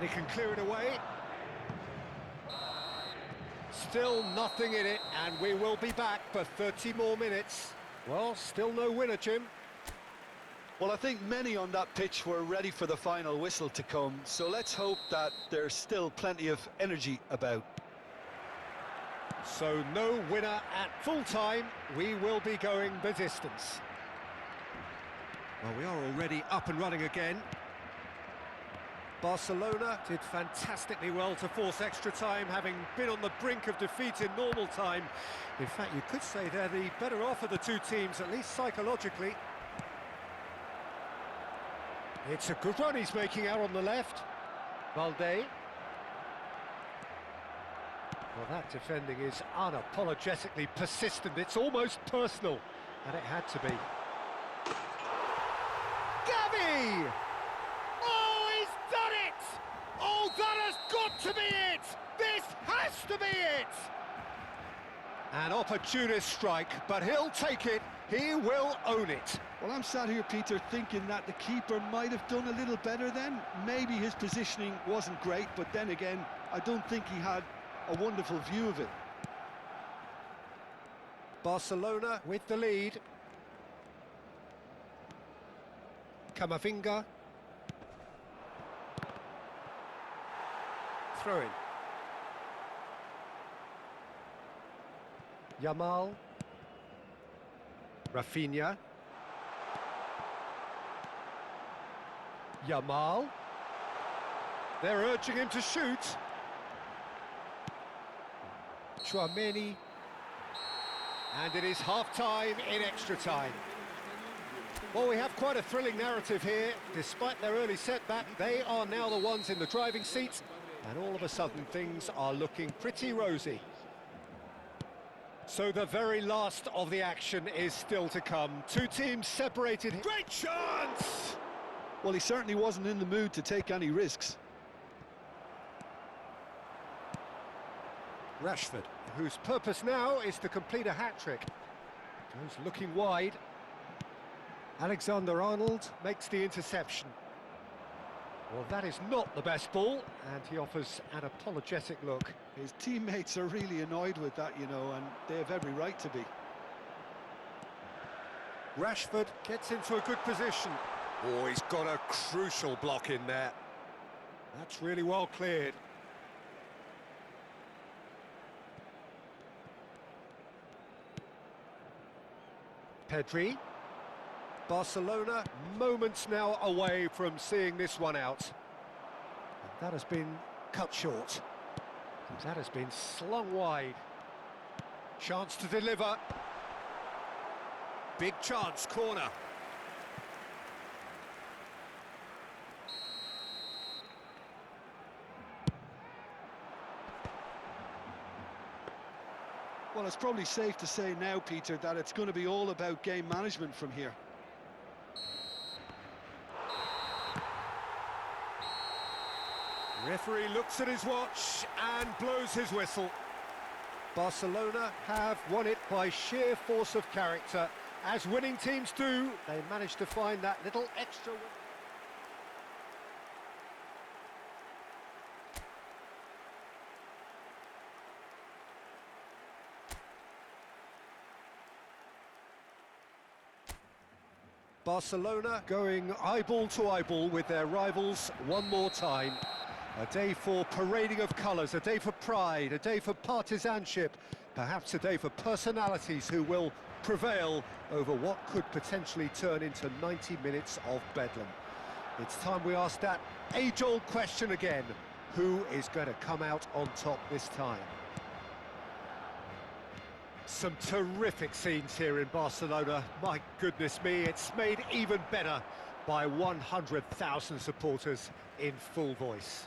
And he can clear it away. Still nothing in it, and we will be back for 30 more minutes. Well, still no winner, Jim. Well, I think many on that pitch were ready for the final whistle to come, so let's hope that there's still plenty of energy about. So no winner at full time. We will be going the distance. Well, we are already up and running again. Barcelona did fantastically well to force extra time, having been on the brink of defeat in normal time. In fact, you could say they're the better off of the two teams, at least psychologically. It's a good run he's making out on the left. Valde. Well, that defending is unapologetically persistent. It's almost personal, and it had to be. Gavi! Oh, he's done it! Oh, that has got to be it! This has to be it! An opportunist strike, but he'll take it. He will own it. Well, I'm sat here, Peter, thinking that the keeper might have done a little better then. Maybe his positioning wasn't great, but then again, I don't think he had a wonderful view of it. Barcelona with the lead. Camavinga. Throw in. Yamal. Rafinha. Yamal. They're urging him to shoot. Tchouaméni. And it is half-time in extra time. Well, we have quite a thrilling narrative here. Despite their early setback, they are now the ones in the driving seat, and all of a sudden things are looking pretty rosy. So the very last of the action is still to come. Two teams separated. Great chance! Well, he certainly wasn't in the mood to take any risks. Rashford, whose purpose now is to complete a hat-trick. Goes looking wide. Alexander-Arnold makes the interception. Well, that is not the best ball, and he offers an apologetic look. His teammates are really annoyed with that, you know, and they have every right to be. Rashford gets into a good position. Oh, he's got a crucial block in there. That's really well cleared. Pedri. Barcelona moments now away from seeing this one out. And that has been cut short. That has been slung wide. Chance to deliver. Big chance, corner. Well, it's probably safe to say now, Peter, that it's going to be all about game management from here. Referee looks at his watch and blows his whistle. Barcelona have won it by sheer force of character. As winning teams do, they managed to find that little extra... Barcelona going eyeball to eyeball with their rivals one more time. A day for parading of colours, a day for pride, a day for partisanship, perhaps a day for personalities who will prevail over what could potentially turn into 90 minutes of bedlam. It's time we ask that age-old question again. Who is going to come out on top this time? Some terrific scenes here in Barcelona. My goodness me, it's made even better by 100,000 supporters in full voice.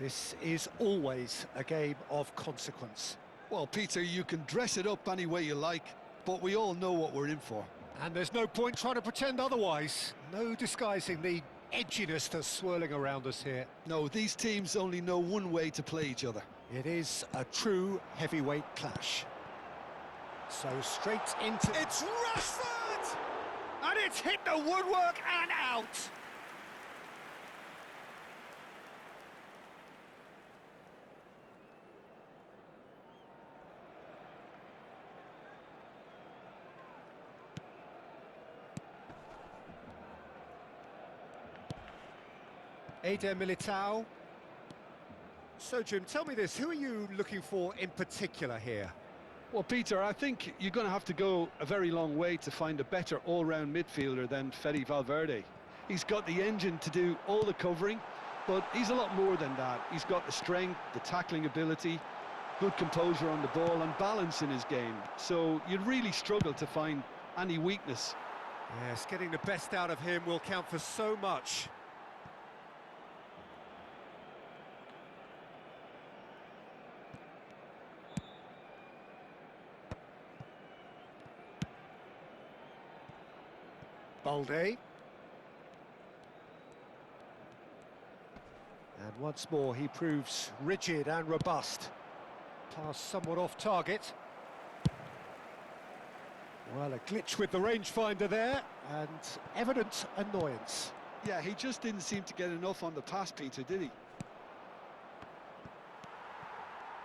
This is always a game of consequence. Well, Peter, you can dress it up any way you like, but we all know what we're in for. And there's no point trying to pretend otherwise. No disguising the edginess that's swirling around us here. No, these teams only know one way to play each other. It is a true heavyweight clash. So straight into... It's Rashford! And it's hit the woodwork and out! Eder Militao. So, Jim, tell me this, who are you looking for in particular here? Well, Peter, I think you're going to have to go a very long way to find a better all-round midfielder than Fede Valverde. He's got the engine to do all the covering, but he's a lot more than that. He's got the strength, the tackling ability, good composure on the ball and balance in his game. So you'd really struggle to find any weakness. Yes, getting the best out of him will count for so much. Balde. And once more he proves rigid and robust. Pass somewhat off target. Well, a glitch with the rangefinder there, and evident annoyance. Yeah, he just didn't seem to get enough on the pass, Peter, did he?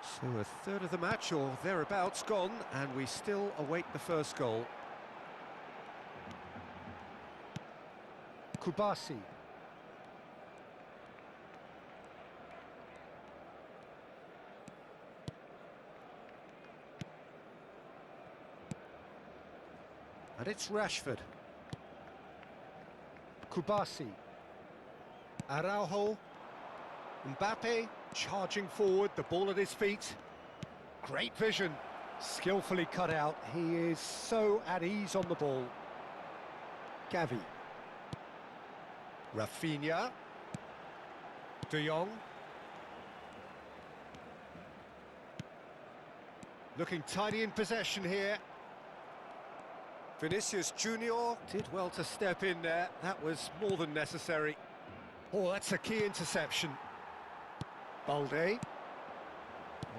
So a third of the match, or thereabouts, gone, and we still await the first goal. Kubasi. And it's Rashford. Kubasi. Araujo. Mbappe charging forward, the ball at his feet. Great vision, skillfully cut out. He is so at ease on the ball. Gavi. Rafinha. De Jong. Looking tidy in possession here. Vinicius Junior did well to step in there. That was more than necessary. Oh, that's a key interception. Balde. Well,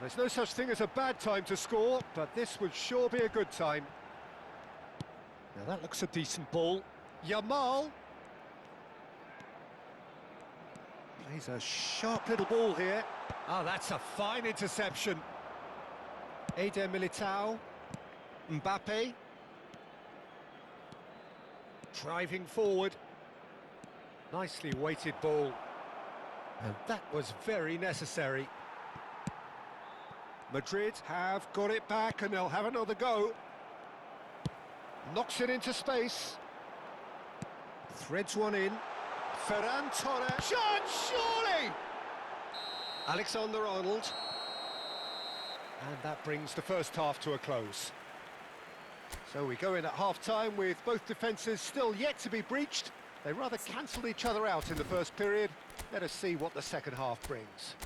there's no such thing as a bad time to score, but this would sure be a good time. Now that looks a decent ball. Yamal. Plays a sharp little ball here. Oh, that's a fine interception. Eder Militao. Mbappe. Driving forward. Nicely weighted ball. And that was very necessary. Madrid have got it back and they'll have another go. Knocks it into space. Threads one in. Ferran Torres. Shot, surely! Alexander-Arnold. And that brings the first half to a close. So we go in at half-time with both defences still yet to be breached. They rather cancelled each other out in the first period. Let us see what the second half brings.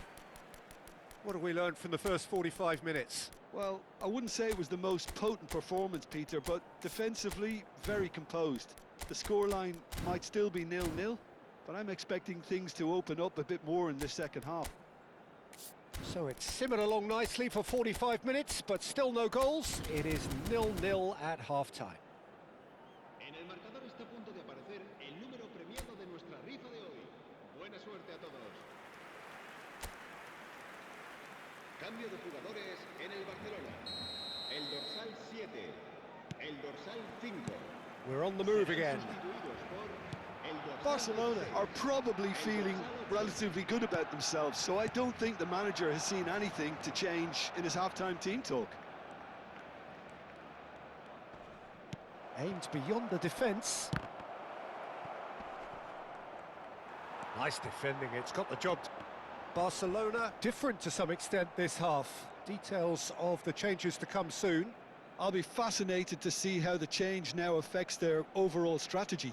What have we learned from the first 45 minutes? Well, I wouldn't say it was the most potent performance, Peter, but defensively, very composed. The scoreline might still be 0-0, but I'm expecting things to open up a bit more in the second half. So it's simmered along nicely for 45 minutes, but still no goals. It is 0-0 at half-time. En el marcador está a punto de aparecer el número premiado de nuestra rifa de hoy. Buena suerte a todos. Cambio de jugadores en el Barcelona. El dorsal 7, el dorsal 5. We're on the move again. Sustituidos por el dorsal Barcelona 16. are probably feeling relatively good about themselves, so I don't think the manager has seen anything to change in his half-time team talk. Aimed beyond the defence. Nice defending, it's got the job. Barcelona, different to some extent this half. Details of the changes to come soon. I'll be fascinated to see how the change now affects their overall strategy.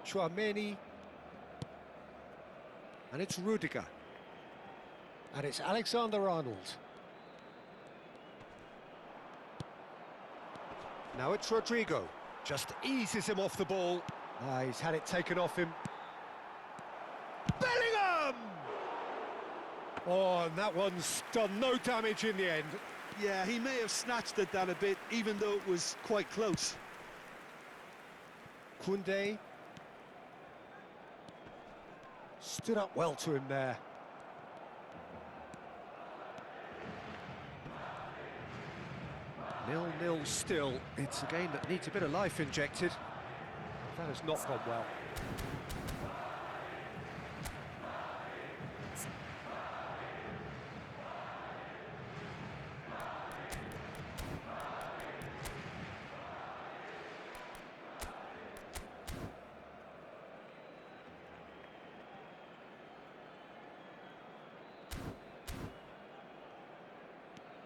Tchouaméni. And it's Rudiger. And it's Alexander-Arnold. Now it's Rodrigo. Just eases him off the ball. He's had it taken off him. Oh, and that one's done no damage in the end. Yeah, he may have snatched at that a bit, even though it was quite close. Koundé stood up well to him there. 0-0 still. It's a game that needs a bit of life injected. That has not gone well.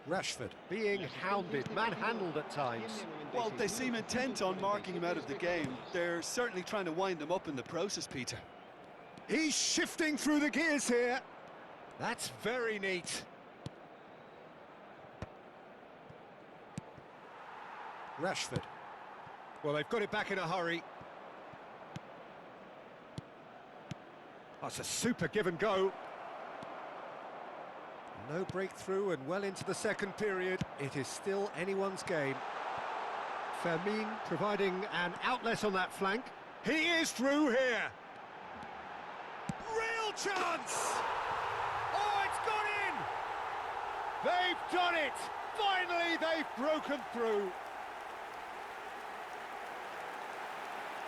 Rashford being hounded, manhandled at times. Well, they seem intent on marking him out of the game. They're certainly trying to wind him up in the process, Peter. He's shifting through the gears here. That's very neat. Rashford. Well, they've got it back in a hurry. That's a super give and go. No breakthrough and well into the second period. It is still anyone's game. Fermin providing an outlet on that flank. He is through here. Real chance! Oh, it's gone in! They've done it! Finally, they've broken through.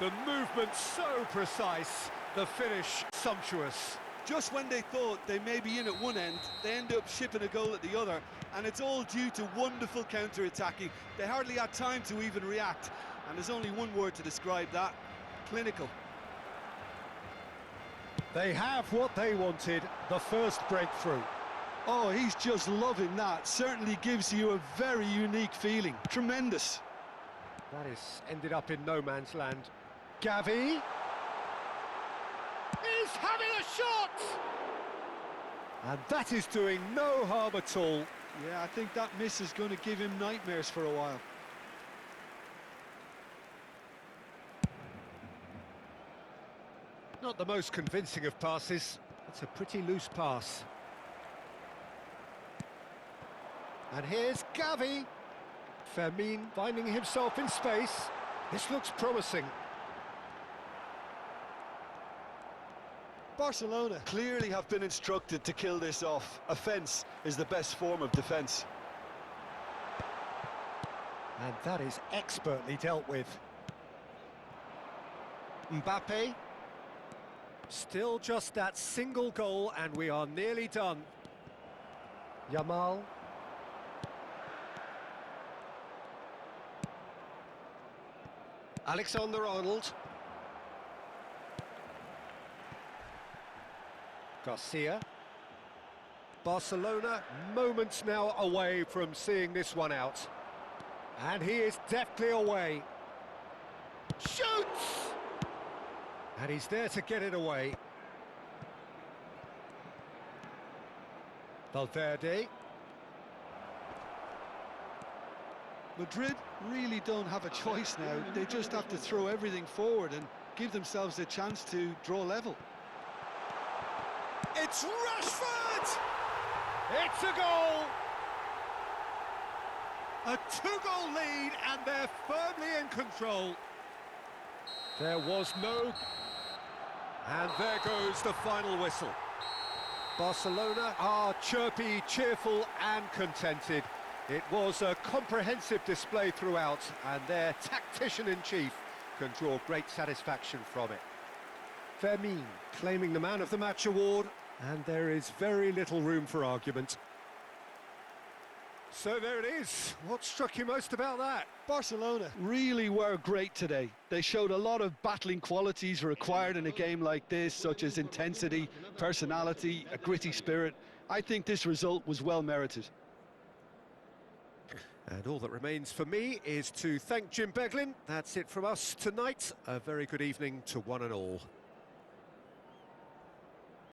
The movement so precise, the finish sumptuous. Just when they thought they may be in at one end, they end up shipping a goal at the other, and it's all due to wonderful counter-attacking. They hardly had time to even react, and there's only one word to describe that: clinical. They have what they wanted, the first breakthrough. Oh, he's just loving that. Certainly gives you a very unique feeling. Tremendous. That is ended up in no man's land. Gavi. He's having a shot! And that is doing no harm at all. Yeah, I think that miss is going to give him nightmares for a while. Not the most convincing of passes. It's a pretty loose pass. And here's Gavi. Fermin finding himself in space. This looks promising. Barcelona clearly have been instructed to kill this off. Offence is the best form of defence. And that is expertly dealt with. Mbappe. Still just that single goal and we are nearly done. Yamal. Alexander-Arnold. Garcia. Barcelona moments now away from seeing this one out. And he is deftly away. Shoots! And he's there to get it away. Valverde. Madrid really don't have a choice now. They just have to throw everything forward and give themselves a chance to draw level. It's Rashford! It's a goal! A two-goal lead and they're firmly in control. There was no... And there goes the final whistle. Barcelona are chirpy, cheerful and contented. It was a comprehensive display throughout and their tactician-in-chief can draw great satisfaction from it. Fermin claiming the Man of the Match award, and there is very little room for argument. So there it is. What struck you most about that? Barcelona really were great today. They showed a lot of battling qualities required in a game like this, such as intensity, personality, a gritty spirit. I think this result was well merited. And all that remains for me is to thank Jim Beglin. That's it from us tonight. A very good evening to one and all.